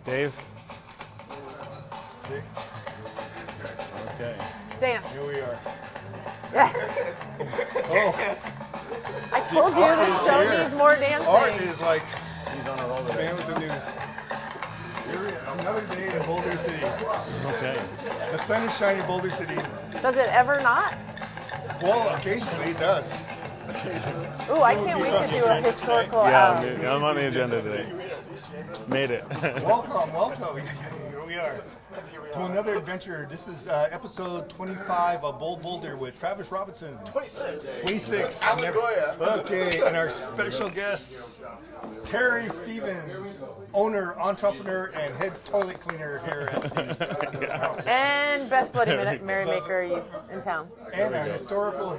Dave? Okay. Dance. Here we are. Yes. Oh, I told you Art the is show here. needs more dancing. Art is like He's on a roll today. man with the news. Here we are. Another day in Boulder City. Okay. The sun is shining in Boulder City. Does it ever not? Well, occasionally it does. Ooh, I can't wait to do a historical. Yeah, I'm on the agenda today. Made it. Welcome. Here we are to another adventure. This is episode 25 of Boulder with Travis Robinson. 26. Okay, and our special guest, Terry Stevens, owner, entrepreneur, and head toilet cleaner here at the And best Bloody Merrymaker in town. and our historical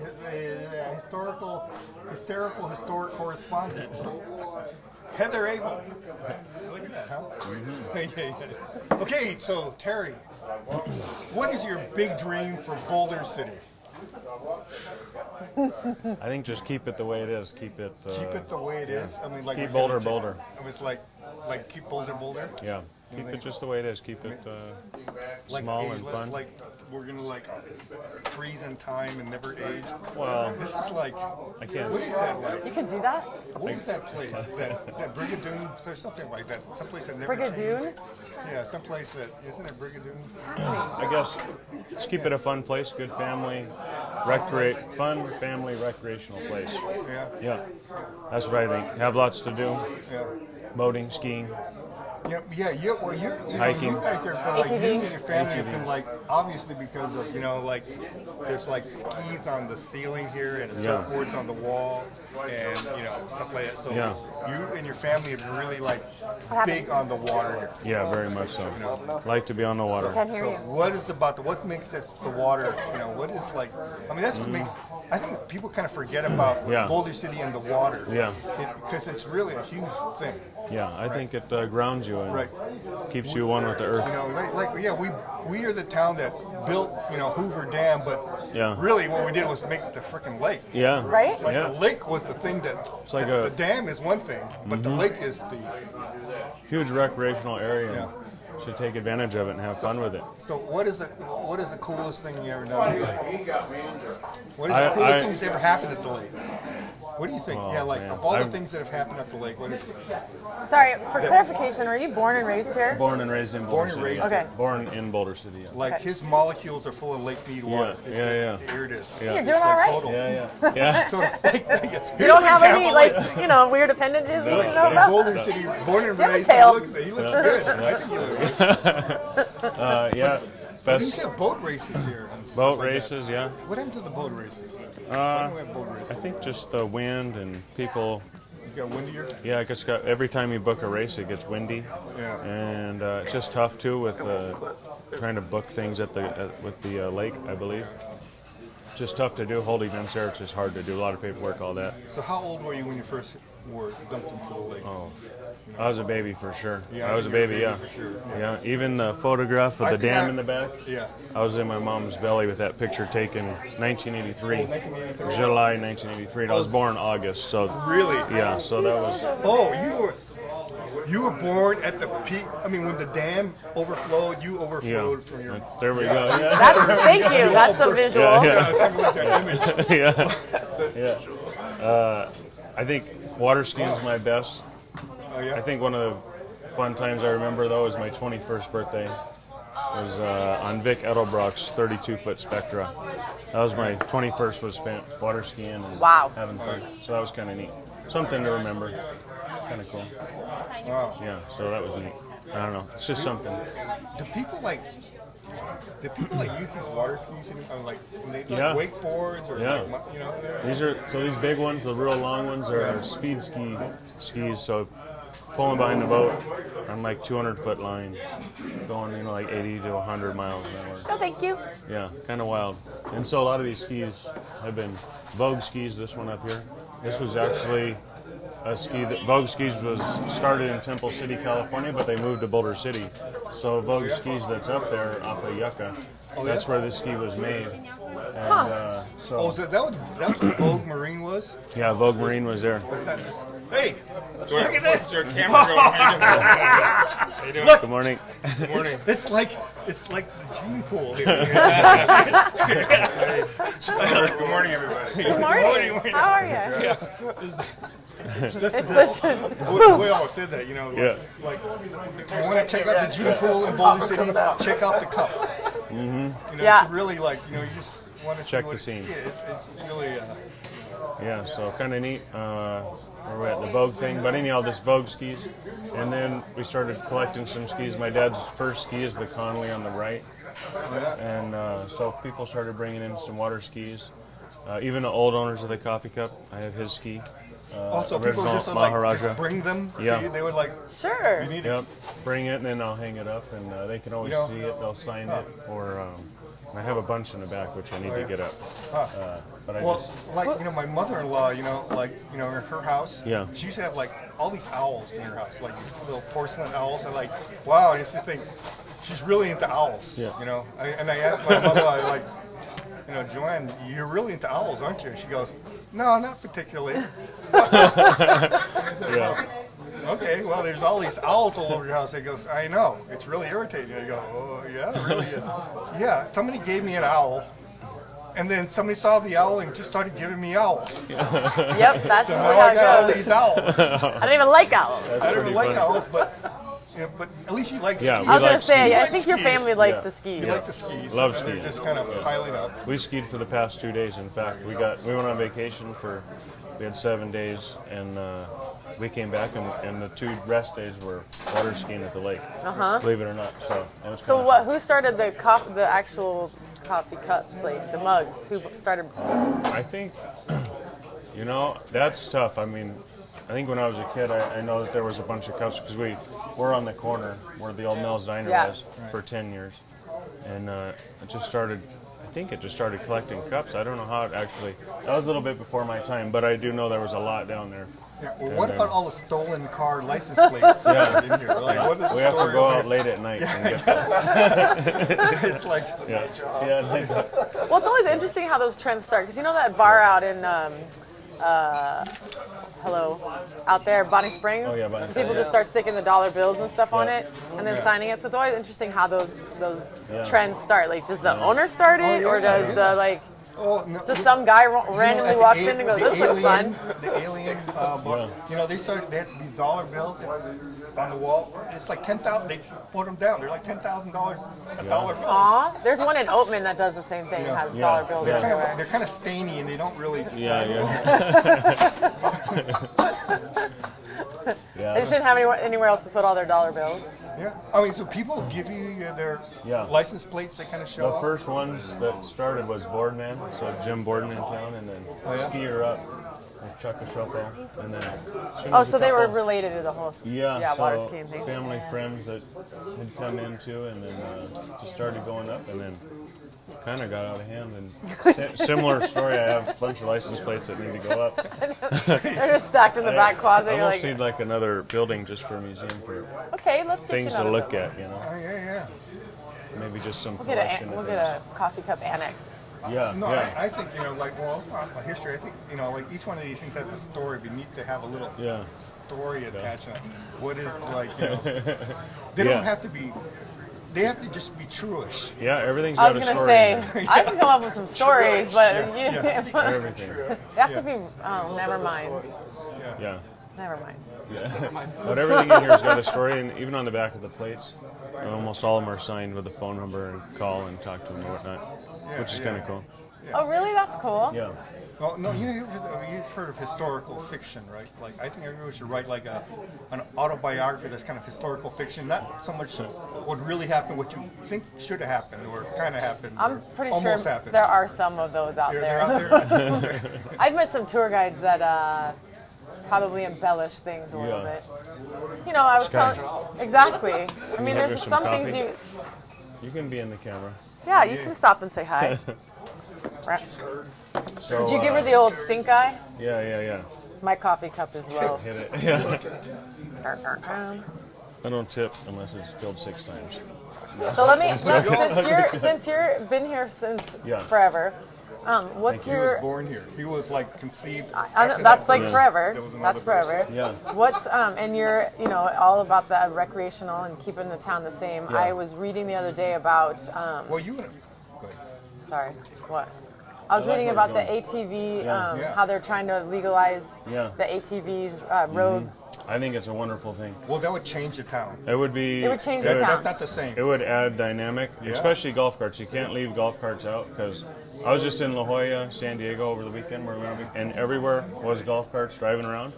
historic correspondent, Heather Abel. Look at that, huh? Mm-hmm. Okay, so Terry, what is your big dream for Boulder City? I think just keep it the way it is. Keep it The way it is. I mean, like Keep we're gonna Boulder. It was like keep Boulder. Yeah. Keep it just the way it is. Keep it Like small and ageless, fun. like we're gonna freeze in time and never age. Well, This is like, I can't. what is that like? You can do that? What was that place? Is that Brigadoon? Or something like that. Someplace that never Brigadoon? changed. Yeah, someplace that isn't it Brigadoon? I guess just keep it a fun place, good family, family recreational place. Yeah. Yeah, that's what I think. Have lots to do, Yeah. boating, skiing. Well, you Hiking. guys are like you ATV. and your family have been like obviously because of like there's like skis on the ceiling here and surfboards on the wall and stuff like that. So Yeah. you and your family have really like big on the water here. Yeah, very much so. Like to be on the water. Can't hear So you. what is what makes this the water? What is like? I mean, that's what makes. I think people kind of forget about Yeah. Boulder City and the water. Yeah. Because it's really a huge thing. Yeah, I think it grounds you and Right. keeps you one with the earth. We are the town that built Hoover Dam, but Yeah. really what we did was make the freaking lake. Yeah. Right? Like Yeah. the lake was the thing that like the dam is one thing, but the lake is the. Huge recreational area. Yeah. Should take advantage of it and have fun with it. So what is the coolest thing you ever done at the lake? What is the coolest thing that's ever happened at the lake? What do you think? Oh, Yeah, like man. of all the things that have happened at the lake, what is it? Sorry, for clarification, were you born and raised here? Born and raised in Boulder Born and City. raised Okay. Born in Boulder City. Yeah. Like Okay. his molecules are full of lake mead water. Yeah. Here it is. Yeah. You're It's doing all like right. total. Yeah. So, You don't have any, weird appendages we should know in about? Boulder City, born and Do you have a raised. tail? He looks good. I think he looks good. Yeah. But these Best have boat races here. And stuff boat like that. races. Yeah. What happened to the boat races? Why don't we have boat races? I think just the wind and people. You got windier? Yeah, I guess every time you book a race, it gets windy, Yeah. and it's just tough too with trying to book things with the lake. I believe it's just tough to do. Hold events there, it's just hard to do. A lot of paperwork, all that. So how old were you when you first were dumped into the lake? Oh, I was a baby for sure. Yeah, I was a you were a baby. baby Yeah. for sure, Yeah. Even the photograph of the dam in the back. Yeah. I was in my mom's belly with that picture taken 1983, 1983. July 1983. And I was born August, so Really? yeah. So that was Oh, you were born at the peak. I mean, when the dam overflowed, you overflowed from your. There we go. Yeah. Thank you. That's a visual. Yeah, Yeah, I was having like that image. Yeah. I think water skiing is my best. Oh yeah. I think one of the fun times I remember though is my 21st birthday. It was on Vic Edelbrock's 32-foot Spectra. That was my 21st, was spent water skiing and Wow. having fun. So that was kind of neat. Something to remember. Kind of cool. Wow. Yeah. So that was neat. I don't know. It's just something. Do people use these water skis and like when they Yeah. wakeboards or Yeah. These big ones, the real long ones, are speed skis. So pulling behind the boat on like 200-foot line, going like 80 to 100 miles an hour. No, thank you. Yeah, kind of wild. And so a lot of these skis have been Vogue skis. This one up here. This was actually a ski. Vogue Skis was started in Temple City, California, but they moved to Boulder City. So Vogue Skis that's up there off of Yucca, that's where this ski was made. And so so that was what Vogue Marine was? yeah, Vogue Marine was there. Was that just, hey, look at this. Your camera going How you doing? Look. Good morning. Good morning. It's like the gene pool here. Good morning, everybody. Good morning. How are you? This is Such a- we always said that, Yeah. like if you want to check out the gene pool in Boulder City, check out the cup. Yeah. It's really like, you just want to Check see what the scene. Yeah, it's really. Yeah, so kind of neat. We're at the Vogue thing, but anyhow, this Vogue skis, and then we started collecting some skis. My dad's first ski is the Conley on the right, and so people started bringing in some water skis. Even the old owners of the coffee cup, I have his ski. Also, people original just would Maharaja. just bring them. Yeah. They would like. Sure. You need Yep, bring it and then I'll hang it up, and they can always see it. They'll sign it, or I have a bunch in the back which I need to get up. But I just My mother-in-law, in her house. Yeah. She used to have like all these owls in her house, like these little porcelain owls. And like, wow, I used to think she's really into owls. Yeah. And I asked my mother, Joanne, you're really into owls, aren't you? And she goes, no, not particularly. yeah. Okay, well, there's all these owls all over your house. He goes, I know, it's really irritating. I go, oh, yeah, it really is. Yeah, somebody gave me an owl, and then somebody saw the owl and just started giving me owls. Yep, that's So how now I got all it these goes. owls. I don't even like owls. That's I don't pretty like funny. owls, but at least you like Yeah, skis. we I was like gonna say, skis. I think your family likes Yeah. the skis. You like the skis. Love and They're skis. just kind of piling up. We skied for the past 2 days. In fact, we went on vacation we had 7 days, and we came back, and the 2 rest days were water skiing at the lake. Believe it or not. So it was So kinda what? fun. Who started the actual coffee cups, like the mugs? Who started? I think, that's tough. I mean, I think when I was a kid, I know that there was a bunch of cups because we're on the corner where the old Mel's Diner Yeah. was for 10 years, and I think it just started collecting cups. I don't know how it actually. That was a little bit before my time, but I do know there was a lot down there. Yeah. Well, what about all the stolen car license plates in here? Like, what is the We have story to go of out that? late at night and get those. It's like, Yeah. Well, it's always interesting how those trends start, because you know that bar out in out there, Bonnie Springs. Oh, yeah, Bonnie People Springs. just start sticking the dollar bills and stuff on Yeah. it, and then signing it. So it's always interesting how those Yeah. trends start. Like, does the owner start it, or yeah, does yeah. does no, some guy randomly at the walks in and goes, the "This looks alien- fun"? The alien book. They had these dollar bills on the wall. It's like 10,000. They put them down. They're like $10,000 a dollar bill. Aw, there's one in Oatman that does the same thing. Yeah. Has Yeah. dollar bills Yeah. everywhere. They're kind of stainy and they don't really. Yeah. They just didn't have anywhere else to put all their dollar bills. Yeah. I mean, so people give you their Yeah. license plates. They kind of show The up. first ones that started was Boardman, so Jim Borden in town, and then Skier Up, and Chuck Ashopo, and then. Oh, so they were related to the whole Yeah, water so skiing thing. family friends that had come in too, and then just started going up, and then kind of got out of hand. And similar story, I have a bunch of license plates that need to go up. They're just stacked in the back closet. I You're almost like, need like another building just for a museum for okay, let's get things you to another look building. at, Oh, yeah. Maybe just some We'll collection get of a coffee cup annex. things. Yeah, No, yeah. I think, a history, I think, like each one of these things has a story. We need to have a little Yeah. story attached to it. What is they Yeah. don't have to be, they have to just be truish. Yeah, everything's I got was a gonna story. say, in it. I can come up with some stories, but Yeah. Everything. they have to be. Oh, never mind. Yeah. Never mind. But everything in here has got a story, and even on the back of the plates, almost all of them are signed with a phone number and call and talk to them and whatnot, which is kind of cool. Oh, really? That's cool. Yeah. Well, no, you've heard of historical fiction, right? Like, I think everyone should write like an autobiography that's kind of historical fiction, not so much what really happened, what you think should have happened or kind of happened. I'm or pretty sure almost happened. there are some of those out They're there. out there. I've met some tour guides that probably embellish things a little Yeah. bit. I was telling exactly. I mean, have there's some some things coffee? you. You can be in the camera. Yeah, you can stop and say hi. So, Did you give her the old stink eye? Yeah. My coffee cup is low. Hit it. Yeah. I don't tip unless it's filled 6 times. So since you've been here since forever, what's He was your? born here. He was like conceived. That's like forever. There was That's another person. forever. Yeah. What's and you're all about the recreational and keeping the town the same. Yeah. I was reading the other day about. Well, you. Go ahead. Sorry, what? I was reading about the ATV, how they're trying to legalize the ATVs road. I think it's a wonderful thing. Well, that would change the town. It would be. It would change the town. That's not the same. It would add dynamic, especially golf carts. You can't leave golf carts out because I was just in La Jolla, San Diego over the weekend, and everywhere was golf carts driving around.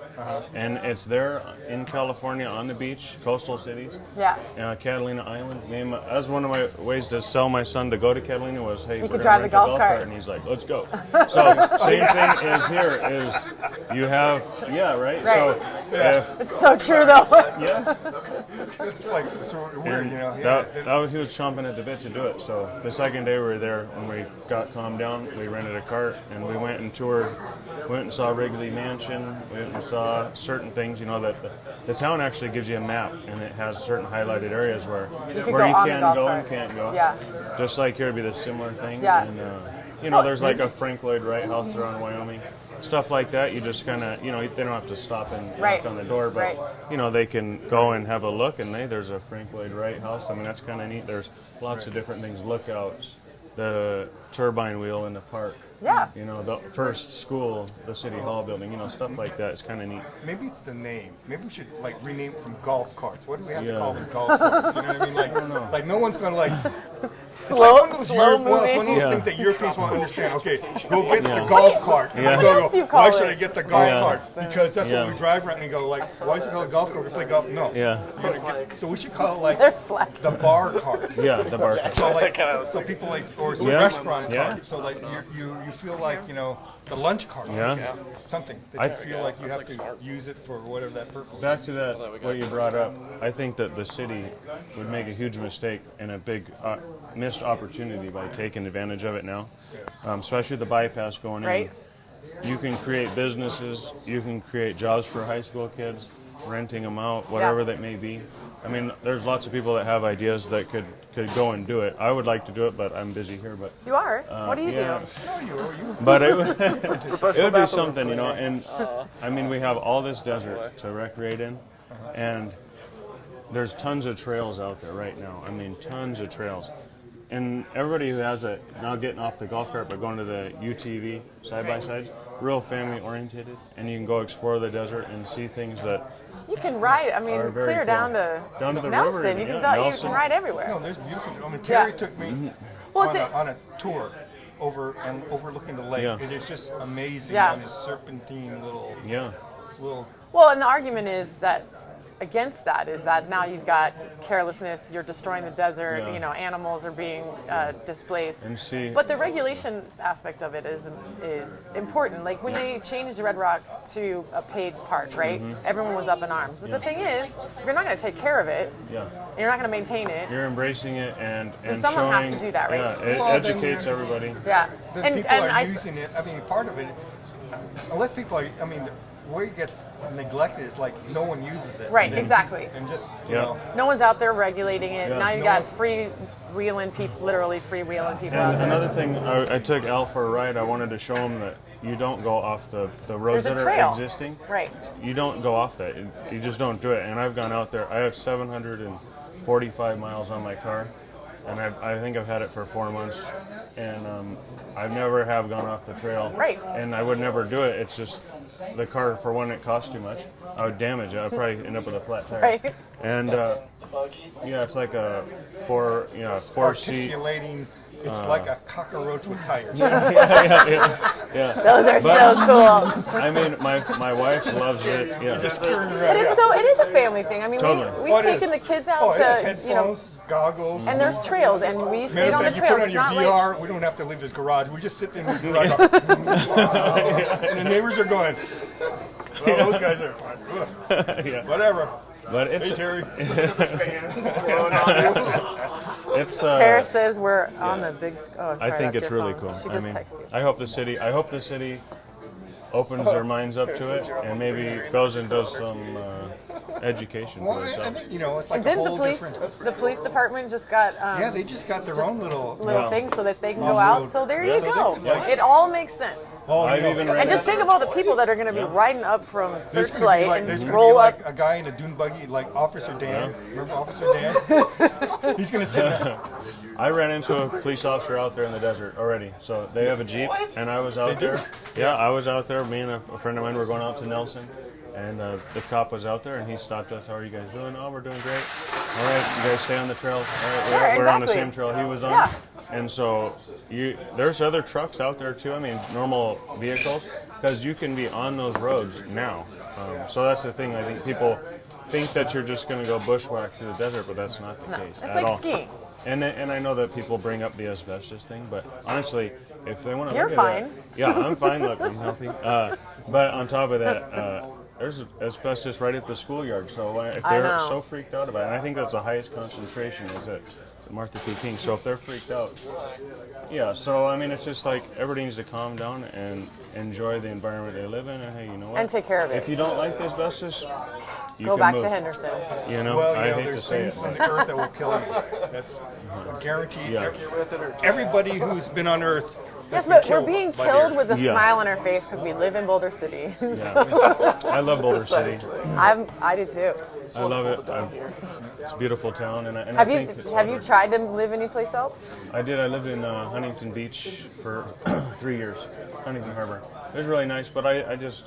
And it's there in California on the beach, coastal cities. Yeah. Catalina Island. That's one of my ways to sell my son to go to Catalina was, hey, You we're could gonna drive rent the a golf golf cart. and he's like, let's go. So same thing is here is you have right. Right. So It's so true though. It's like so weird, you know. he was chomping at the bit to do it. So the second day we were there, when we got calmed down, we rented a cart and we went and toured. Went and saw Wrigley Mansion. We went and saw certain things. That the town actually gives you a map and it has certain highlighted areas where You you can can go go cart. and can't go. Yeah. Just like here would be the similar thing. Yeah. And there's like a Frank Lloyd Wright house there on Wyoming. Stuff like that. You just kind of they don't have to stop and knock on the door, but they can go and have a look. And there's a Frank Lloyd Wright house. I mean that's kind of neat. There's lots of different things. Lookouts, the turbine wheel in the park. Yeah. The first school, the city hall building, stuff like that. It's kind of neat. Maybe it's the name. Maybe we should rename it from golf carts. What do we have to call them? Golf carts. You know what I mean? Like no one's gonna slow It's moving. one of those things that Europeans won't understand. Okay, go get the golf cart. Yeah. Go, What else do you call why should it? I get the golf Yeah. cart? Because that's what we drive around and go why is it called a golf cart? We play golf. No. Yeah. So we should call it They're slack. the bar cart. Yeah, the bar. So people or it's a restaurant cart. So you feel like the lunch cart. Yeah. Something that you feel like you have to use it for whatever that purpose Back is. to that, what you brought up, I think that the city would make a huge mistake and a big missed opportunity by taking advantage of it now, especially the bypass going Right. in. You can create businesses, you can create jobs for high school kids, renting them out, whatever that may be. I mean, there's lots of people that have ideas that could go and do it. I would like to do it, but I'm busy here. But You are? What do you do? No, you. But it would be something, and I mean, we have all this desert to recreate in, and there's tons of trails out there right now. I mean, tons of trails. And everybody who has it, now getting off the golf cart, but going to the UTV side-by-sides, real family-oriented, and you can go explore the desert and see things that You can ride. I mean, are very clear cool. down to the Nelson. river. You can Nelson. you can ride everywhere. No, there's beautiful. I mean, Terry took me Well, on a tour overlooking the lake. Yeah. It is just amazing Yeah. on this serpentine little. Well, and the argument is that against that is that now you've got carelessness, you're destroying the desert, animals are being displaced. And see- But the regulation aspect of it is important. Like when they changed Red Rock to a paid park, right? Everyone was up in arms. But the thing is, if you're not going to take care of it, you're not going to maintain it. You're embracing it and someone has showing, to do that, right? Yeah, it Well, then educates you're- everybody. Yeah. Then people are using it. I mean, part of it, unless people are. I mean, where it gets neglected is like no one uses it. Right, And then- exactly. And just No one's out there regulating it. Yeah. Now you No got one's- free-wheeling people, literally free-wheeling people out And there. another thing, I took Al for a ride. I wanted to show him that you don't go off the roads There's a that trail. are existing. Right. You don't go off that. You just don't do it. And I've gone out there. I have 745 miles on my car, and I think I've had it for 4 months. And I never have gone off the trail. Right. And I would never do it. It's just the car, for one, it costs too much. I would damage it. I'd probably end up with a flat tire. Right. And it's like a four seat. articulating. It's like a cockroach with tires. Yeah. Those are so cool. I mean, my wife loves it. Yeah. Just screwing But around. it is a family thing. I mean, Totally. we've Oh, it taken is. the kids Oh, out it is. to, Headphones, goggles. and there's trails, and we stayed Matter on of the fact, you put trails. on It's your not like, VR, we don't have to leave his garage. We just sit in his garage. And the neighbors are going, well, those guys are, Yeah. whatever. But it's Hey, Terry. it's Tara says we're on the big. Oh, sorry, I think that's it's your really phone. cool. She I just mean, texted you. I hope the city opens their minds up to it, and maybe goes and does some education Well, for I themselves. think it's like And a didn't whole different. the police department just got Yeah, they just got their own little. little thing so that they can go Off-road. out. So there Yeah. you So they go. could, like- It all makes sense. Oh, I've even read And just think of all the people that are going to be riding up from There's gonna be Searchlight like, and there's gonna roll be up. like a guy in a dune buggy, like Officer Dan. Remember Officer Dan? He's gonna sit there. I ran into a police officer out there in the desert already. So they have a Jeep, and I was out They do? there. Yeah, I was out there. Me and a friend of mine were going out to Nelson, and the cop was out there, and he stopped us. How are you guys doing? Oh, we're doing great. All right, you guys stay on the trail. All right, Sure, we're on the exactly. same trail he was on. Yeah. And so there's other trucks out there too. I mean, normal vehicles, because you can be on those roads now. So that's the thing. I think people think that you're just going to go bushwhack through the desert, but that's not the No, case it's at like all. skiing. And I know that people bring up the asbestos thing, but honestly, if they want to You're look fine. at that, yeah, I'm fine. Look, I'm healthy. But on top of that, there's asbestos right at the schoolyard. So if I they're know. so freaked out about it, and I think that's the highest concentration is at Martha P. King. So if they're freaked out, yeah. So I mean, it's just like everybody needs to calm down and enjoy the environment they live in. And hey, you know what? And take care of it. If you don't like the asbestos, you Go can back move. to Henderson. You know, Well, I hate to there's say things it. on the earth that will kill you. That's guaranteed. Yeah. Everybody who's been on Earth. Yes, has been but we're being by killed the with a Yeah. smile on our face because we live in Boulder City. Yeah. I love Boulder City. I do too. I love it. It's a beautiful town, and Have I you think have you tried to live anyplace else? I did. I lived in Huntington Beach for 3 years, Huntington Harbor. It was really nice, but I just,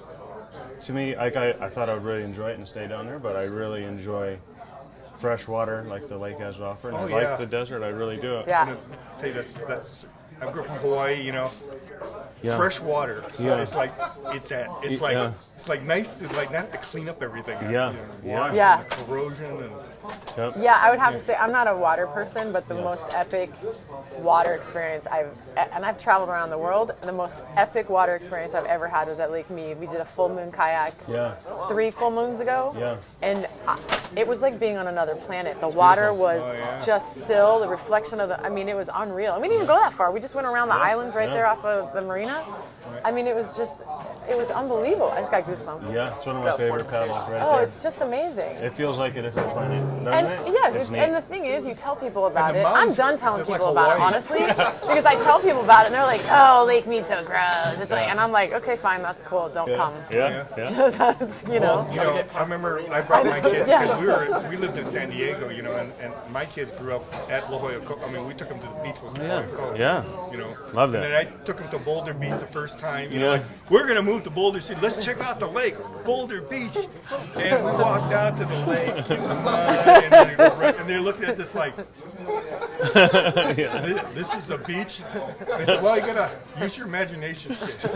to me, like I thought I would really enjoy it and stay down there, but I really enjoy fresh water like the lake has to offer, and Oh, I yeah. like the desert. I really do. Yeah. Tell you that's I grew up in Hawaii, Yeah. fresh water. So Yeah. it's like it's Yeah. nice to like not have to clean up everything. Yeah. Wash Yeah. and the corrosion and Yep. Yeah, I would have to say I'm not a water person, but the most epic water experience I've traveled around the world. And the most epic water experience I've ever had was at Lake Mead. We did a full moon kayak Yeah. 3 full moons ago. Yeah. And it was like being on another planet. The water was Oh, yeah. just still. The reflection of it was unreal. And we didn't even go that far. We just went around the islands right yeah. there off of the marina. I mean, it was unbelievable. I just got goosebumps. Yeah, it's one of my favorite paddles right Oh, there. it's just amazing. It feels like a different planet, doesn't And it? yes, It's neat. and the thing is, you tell people about And the it. I'm mountains, done is telling it like people about it, Hawaii? honestly, because I tell people about it, and they're like, "Oh, Lake Mead's so gross." It's like, and I'm like, "Okay, fine, that's cool. Don't yeah. come." Yeah. Yeah. That's Well, I remember I brought my kids Yes. because we lived in San Diego, and my kids grew up at La Jolla Cove. I mean, we took them to the beach with La Yeah. Jolla Cove. Yeah. Love that. And then I took them to Boulder Beach the first time. Yeah. Like, we're gonna move to Boulder City. Let's check out the lake, Boulder Beach. And we walked out to the lake in the mud, and they're looking at this like, Yeah. this is a beach. And I said, well, you gotta use your imagination, kid.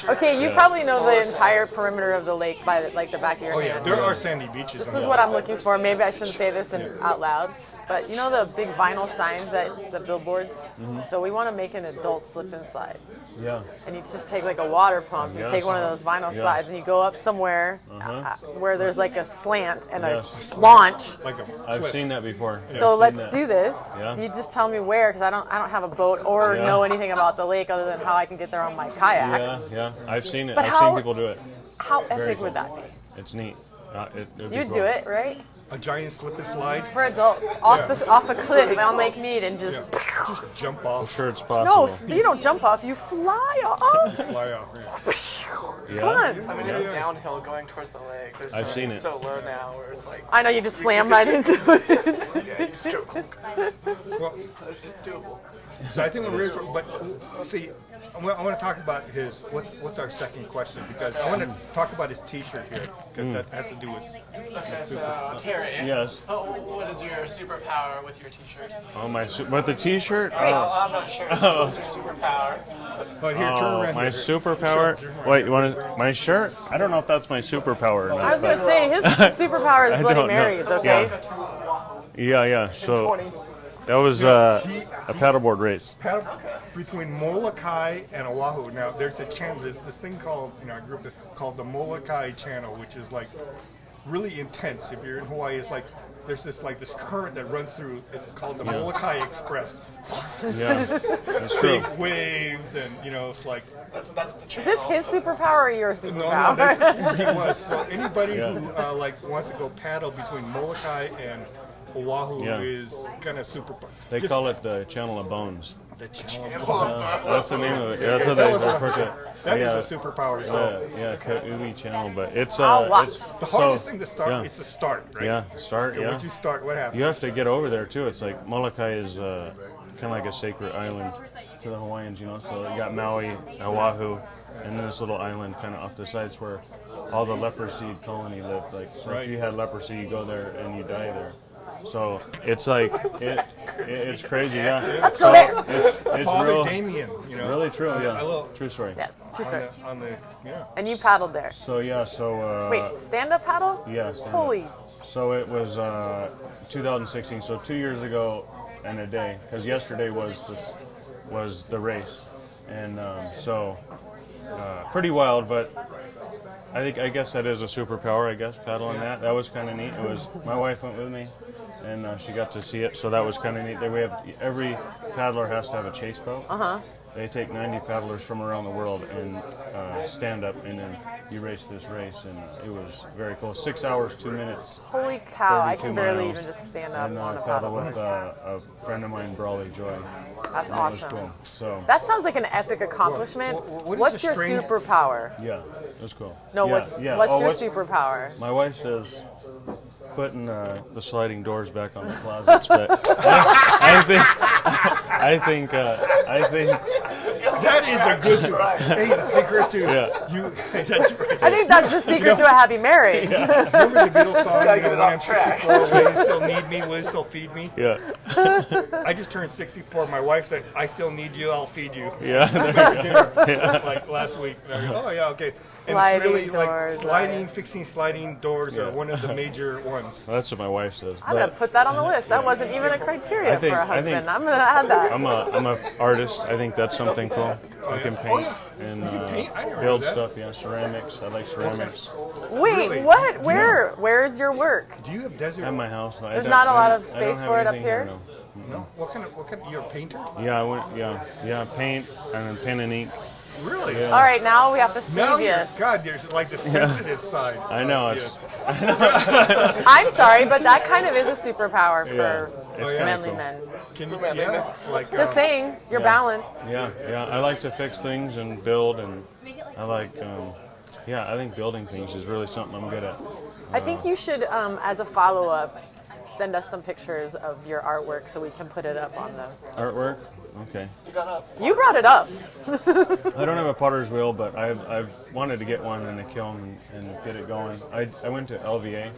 Okay, you probably know the entire perimeter of the lake by like the back of your Oh hand. yeah, there are sandy beaches. This is what I'm looking for. Maybe I shouldn't say this out loud, but you know the big vinyl signs at the billboards? Mm-hmm. So we want to make an adult slip and slide. Yeah. And you just take like a water pump, you Yes. take one of those vinyl Yeah. slides, and you go up somewhere Uh-huh. where there's like a slant and Yes. a launch. Like a I've cliff. seen that before. So I've let's seen that. do this. Yeah. You just tell me where, because I don't have a boat or Yeah. know anything about the lake other than how I can get there on my kayak. Yeah, yeah. I've seen it. But I've how- seen people do it. How Very epic cool. would that be? It's neat. It'd be You'd cool. do it, right? A giant slip and slide. For adults, off Yeah. off a cliff on Lake Mead and just. Yeah. Just jump off, Sure, it's No, possible. you don't jump off. You fly off. fly off. Yeah. Come on. I mean, it's downhill going towards the lake. There's I've seen it. so low now where it's like, I know you just slam right into it. yeah, you just go, Well, it's doable. so I think we're ready but see, I want to talk about what's our second question, because I want to talk about his T-shirt here, because that has to do with Okay, super. so Terry. Yes. Oh, what is your superpower with your T-shirt? Oh my! But the T-shirt. Oh, I'm not sure. Oh. What's your superpower? But here, turn Oh, around. my here. superpower. Turn around. Wait, you want my shirt? I don't know if that's my superpower or not. I was gonna but- say his superpower I is Bloody don't know. Marys. Okay. Yeah. So that was a paddleboard race. Paddle between Molokai and Oahu. Now, there's a channel. There's this thing called a group called the Molokai Channel, which is like really intense. If you're in Hawaii, it's like there's this current that runs through. It's called the Molokai Express. Yeah, that's true. Big waves, and it's like. That's the Is channel. this his superpower or your No, superpower? this is where he was. So anybody Yeah. who wants to go paddle between Molokai and Oahu Yeah. is kind of super. They call it the Channel of Bones. the channel. That's the name of it. Yeah, that's how they refer to it. That yeah. is a superpower. So Kauai Channel, but it's I'll watch. it's the hardest so- thing to start yeah. is to start, right? Yeah, start. So Yeah. once you start, what happens? You have to get over there too. It's like Molokai is kind of like a sacred island to the Hawaiians, So you got Maui, Oahu, and then this little island kind of off the sides where all the leprosy colony lived. Like, so Right. if you had leprosy, you go there and you die there. So it's like it's crazy, yeah. Let's So go there. it's Father real, Damien, really true, I yeah. love True story. Yeah, true story. on the And you paddled there. So Wait, stand-up paddle? yeah. stand up. Holy. So it was 2016. So 2 years ago and a day, because yesterday was the race, and pretty wild. But I guess that is a superpower. I guess paddling that was kind of neat. It was my wife went with me, and she got to see it. So that was kind of neat. We have every paddler has to have a chase boat. They take 90 paddlers from around the world and stand up, and then you race this race, and it was very cool. 6 hours, 2 minutes. Holy cow, I 32 can barely miles. even just stand up And on a paddle paddle. with a friend of mine, Brawley Joy. That's That was awesome. cool. So That sounds like an epic accomplishment. what is What's the your strange- superpower? yeah, it was cool. No, yeah, what's yeah. what's Oh, your superpower? My wife says putting the sliding doors back on the closets, but I think That is a good one. Hey, the secret to Yeah. you. That's right. I think that's the secret to a happy marriage. Remember the Beatles song? Gotta get it When I'm off track. 64, will you still need me? Will you still feed me? yeah, I just turned 64. My wife said, "I still need you. I'll feed you." yeah. There you Dinner, go. Yeah. like last week. And I go, oh yeah, okay. And Sliding it's really doors, like fixing sliding doors are Yeah. one of the major ones. That's what my wife says. I'm gonna But put that on the list. That wasn't even a criteria I think- for a I think- husband. I'm gonna add that. I'm a artist. I think that's something cool. I can paint yeah. and You can paint? I never build knew that. stuff. Yeah, ceramics. I like ceramics. Wait, Really? what? Where's your work? Do you have desert? At my house. There's not a lot of space for it up here? No. No. What kind of? You're a painter? Yeah, I went. Yeah, paint and then pen and ink. Really? Yeah. All right, now we have to Now see you're, this. God, there's like the sensitive side. I know. of It's, yes. I'm sorry, but that kind of is a superpower yeah, for it's Oh, yeah. kinda manly cool. men. Can you? Yeah. Like. Just saying, you're Yeah. balanced. Yeah. I like to fix things and build, and I like. I think building things is really something I'm good at. I think you should, as a follow-up, send us some pictures of your artwork so we can put it up on the. Artwork. Okay. You got up. You brought it up. I don't have a potter's wheel, but I've wanted to get one in a kiln and get it going. I went to LVA,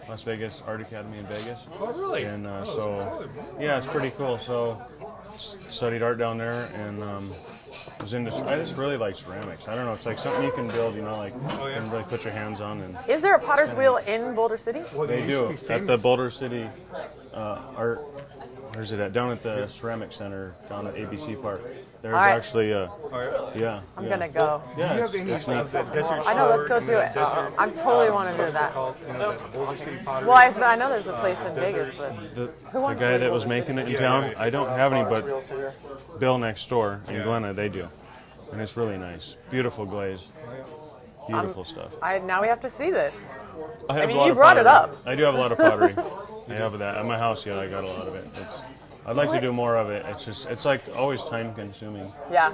Las Vegas Art Academy in Vegas, Oh really? and Oh, so that's cool. yeah, it's pretty cool. So studied art down there, and was into. I just really like ceramics. I don't know. It's like something you can build. Like Oh, yeah. and really put your hands on. And Is there a potter's wheel in Boulder City? Well, they used do to be at the famous. Boulder City Art. Where's it at? Down at the Ceramic Center, down at ABC Park. There's All right. actually, Oh, yeah. yeah. I'm yeah. gonna go. Do Yeah, you have it's- any it's of neat. the desert? I know, let's go Shore through and it. the desert, I'm totally wanna what do is it that. called? The Boulder City Pottery. Well, I know there's a place in Vegas, desert. but The Who wants guy to that leave was Boulder making it in Yeah, town, yeah, yeah. I don't have any, but Wheels here. Bill next door in Yeah. Glenna, they do. And it's really nice. Beautiful glaze. Beautiful stuff. now we have to see this. I mean, a lot you of brought it pottery. up. I do have a lot of pottery. I have that. At my house, I got a lot of it. I'd like to do more of it. It's like always time consuming. Yeah.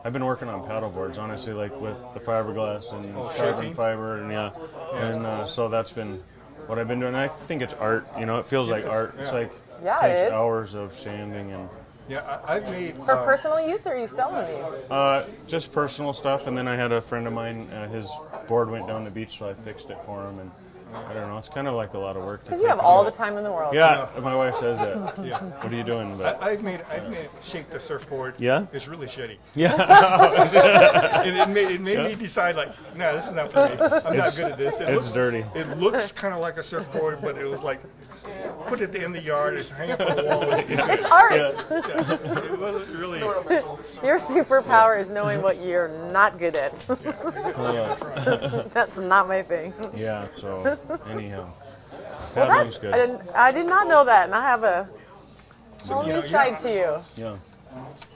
I've been working on paddle boards, honestly, like with the fiberglass and Oh, carbon shaping? fiber, and so that's been what I've been doing. I think it's art. It feels like is, art. yeah. It's like Yeah, it takes is. hours of sanding and Yeah, I've made. For personal use, or are you selling these? just personal stuff. And then I had a friend of mine, his board went down the beach, so I fixed it for him. And I don't know, it's kind of like a lot of work. Because you have all the time in the world. Yeah, my wife says that. Yeah. What are you doing? But I've made shaped a surfboard. Yeah? It's really shitty. yeah, And it made me decide like, no, this is not for me. I'm not good at this. It it's looks dirty. It looks kind of like a surfboard, but it was like put it in the yard, it's hang up on the wall. It's art. Yeah. It wasn't really. Your superpower is knowing what you're not good at. That's not my thing. Yeah, so anyhow. Paddling's good. I did not know that, and I have a whole you new know, side to you. Yeah.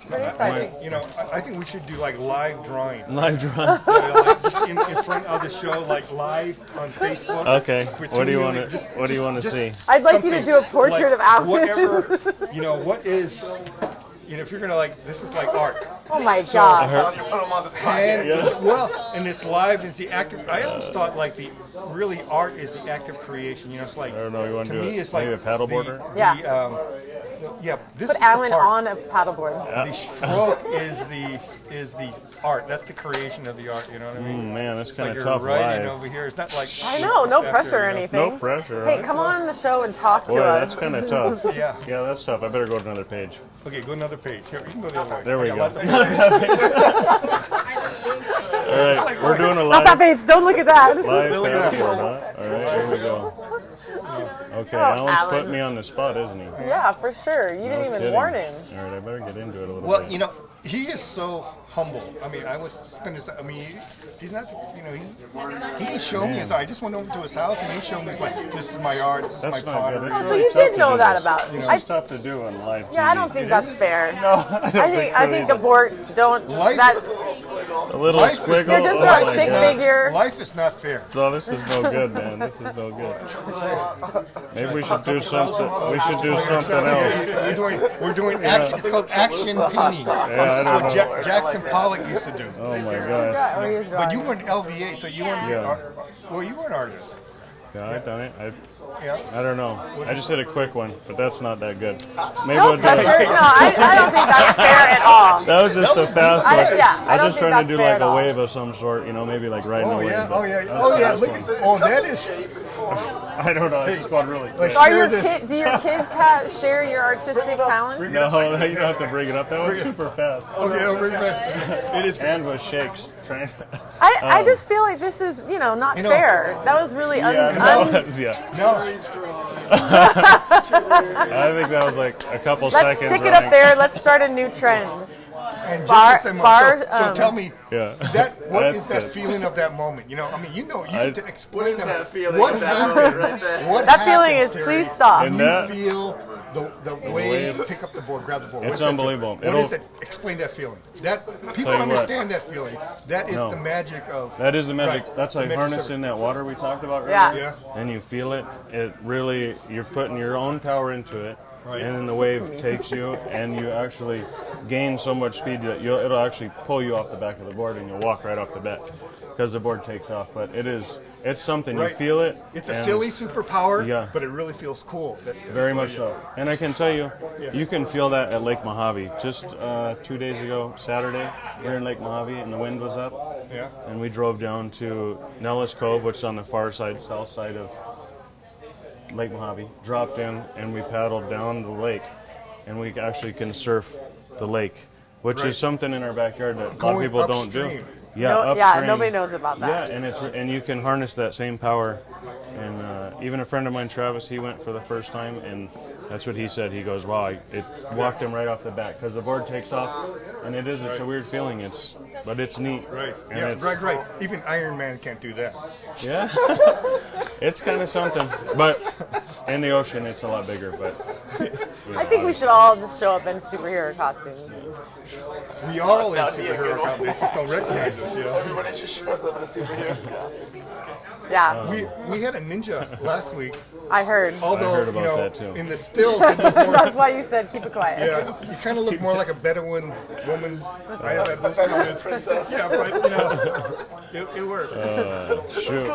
Pretty I exciting. think, I think we should do like live drawing. Live drawing. Like just in front of the show, like live on Facebook. Okay. What do you want to? What do you want to see? I'd like you to do a portrait like of Alan. Whatever, what is, if you're gonna this is like art. Oh my God. You put them on the spot. And Yeah. and it's live and it's the active. I always thought like the really art is the active creation. It's like I don't know. You want to to do me it? it's like Maybe a paddleboarder? Yeah. This Put is Alan the part. on a paddleboard. The stroke is the art. That's the creation of the art. You know what I mean? Man, that's It's kind like of you're tough writing live. over here. It's not like I know, no it's pressure or after, anything. No pressure. Hey, Huh? come on the show and talk Boy, to us. that's kind of tough. Yeah. Yeah, that's tough. I better go to another page. Okay, go another page. Here, you can go the other way. There we I go. got lots of All right, we're doing a Not that live page. Don't look at that. live Look at that. paddleboard, huh? All right, here we go. Okay, Oh, Alan's Alan. putting me on the spot, isn't he? Yeah, for sure. You didn't No even kidding. warn him. All right, I better get into it a little Well, bit. he is so humble. I mean, I was spending. I mean, he's not. He didn't show me his art. I just went over to his house and he showed me. He's like, this is my art. This is That's my not good. pottery. It's So really you tough did to know do that this. about. It's tough to do on live TV. Yeah, I don't think that's fair. No, I don't think so I think either. aborts don't. Life- That's A little Life is squiggle. You're just oh not my stick God. figure. Life is not fair. No, this is no good, man. This is no good. Maybe we should do something. We should do something else. We're doing action. It's called action painting. This is I don't what know. Jackson Pollock used to do. Oh my God. Oh, he is But you drawing. were an LVA, so you weren't. Yeah. Well, you were an artist. Yeah, I've done it. Yeah. I don't know. I just did a quick one, but that's not that good. Maybe No I'll do pressure. it. No, I don't think that's fair at all. That was just a fast I- one. yeah, I I don't was just think trying that's to do fair like at a all. wave of some sort, maybe like riding a Oh wave. yeah. but Oh yeah. that's Oh the yeah. fast Look one. at. Oh, that is. I don't know. I just got really quick. Are Share your this. do your kids share your artistic talents? No, you don't have to bring it up. That was super fast. Okay, I'll bring it back. It is. And with shakes. Trying. I just feel like this is not fair. That was really Yeah, yeah. No. I think that was like a couple Let's seconds. stick it up there. Let's start a new trend. And Bar- Jesus and bar, so tell me, Yeah. what That's is that good. feeling of that moment? You need to explain What is that feeling what of that happens. moment right there? What That feeling happens, is, Terry, please stop. When And you that- feel the wave, wave. pick up the board, grab the board. It's What is that unbelievable. feeling? What is It'll- it? Explain that feeling. That people Tell you what. understand that feeling. That is No. the magic of. That is the magic. Right, That's the like magic harnessing that water we talked about earlier. Yeah. Yeah. And you feel it. It really, you're putting your own power into it. Right. And then the wave takes you, and you actually gain so much speed that it'll actually pull you off the back of the board, and you'll walk right off the back because the board takes off. But it's something. Right. You feel it. It's a and silly superpower, Yeah. but it really feels cool. Very much so. And I can tell you, Yeah. you can feel that at Lake Mojave. Just 2 days ago, Saturday, we were in Lake Mojave, and the wind was up. Yeah. And we drove down to Nellis Cove, which is on the far side, south side of Lake Mojave, dropped in, and we paddled down the lake, and we actually can surf the lake, which Right. is something in our backyard that a lot of Going people don't do. upstream. Yeah, Yeah, upstream. nobody knows about that. Yeah, and you can harness that same power. And even a friend of mine, Travis, he went for the first time, and that's what he said. He goes, "Wow, it walked him right off the bat because the board takes off, and it's a weird feeling. But it's neat. Right. And Yeah. it's- Right. Even Iron Man can't do that. yeah, it's kind of something. But in the ocean, it's a lot bigger. But I think we should all just show up in superhero costumes. We all in That would be a good superhero one. costumes. They just don't recognize us. You know. Everybody just shows up in a superhero costume. Yeah, We had a ninja last week. I heard. Although, heard about that, too. in the stills, it looked more, That's why you said keep it quiet. yeah, you kind of look more like a Bedouin woman. I have had those comments. Princess. Yeah, but it worked. shoot.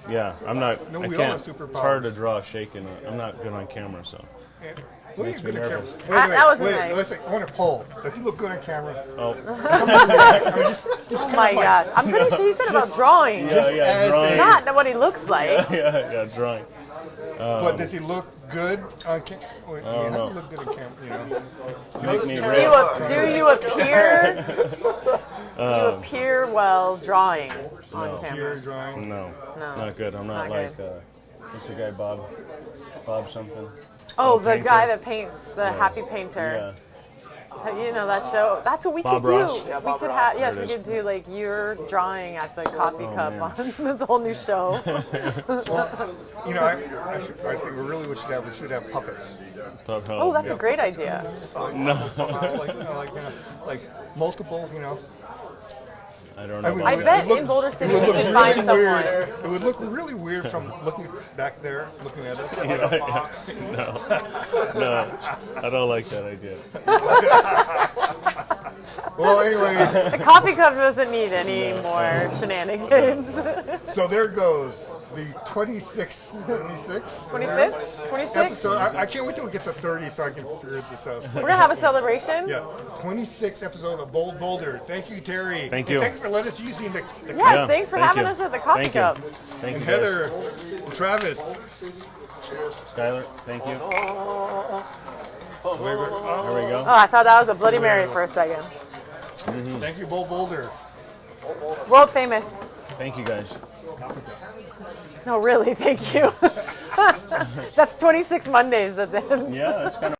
Yeah, I'm not. No, I we all have can't. It's superpowers. hard to draw shaking. I'm not good on camera, so. Yeah. Well, Makes you're good me at camera. nervous. That wasn't nice. Let's see. I want to poll. Does he look good on camera? Oh, I mean, just Oh kind my of like, God, I'm pretty sure you said about drawing, yeah, yeah, as drawing. a- not what he looks like. yeah, drawing. But does he look good on camera? I mean, how know. do you look good on camera? Make me Do red. you appear? Do you Um, appear while drawing on No. camera? Pure drawing. No, No. not good. I'm not, Not like, good. what's the guy, Bob something? Oh, Oh, the painter. guy that paints, the happy painter. Yeah. You know that show? That's what we Bob could Ross? do. Yeah, We Bob could Ross. have, yes, There we it could do like your drawing at the coffee cup man. on this whole new show. Well, you know, I think we should have puppets. Oh, that's a great idea. No. Puppets like multiple, I don't know. I bet in Boulder City we could find someone. weird. It would look really weird from looking back there, looking at us. No, I don't like that idea. Well, anyway, The coffee cup doesn't need any more shenanigans. so there goes the 26th, 25th? 26th? episode. I can't wait till we get to 30 so I can figure this out. We're going to have a celebration? Yeah, 26th episode of Boulder. Thank you, Terry. Thank And you. thank you for letting us use the Yes, Yeah, thanks for thank having you. us at the coffee Thank you. cup. Thank And you, guys. Heather, and Travis. Skylar, thank you. Wait, There we Oh, go. I thought that was a Bloody Mary for a second. Thank you, Boulder. World famous. Thank you, guys. No, really, thank you. That's 26 Mondays that then. Yeah, it's kind of.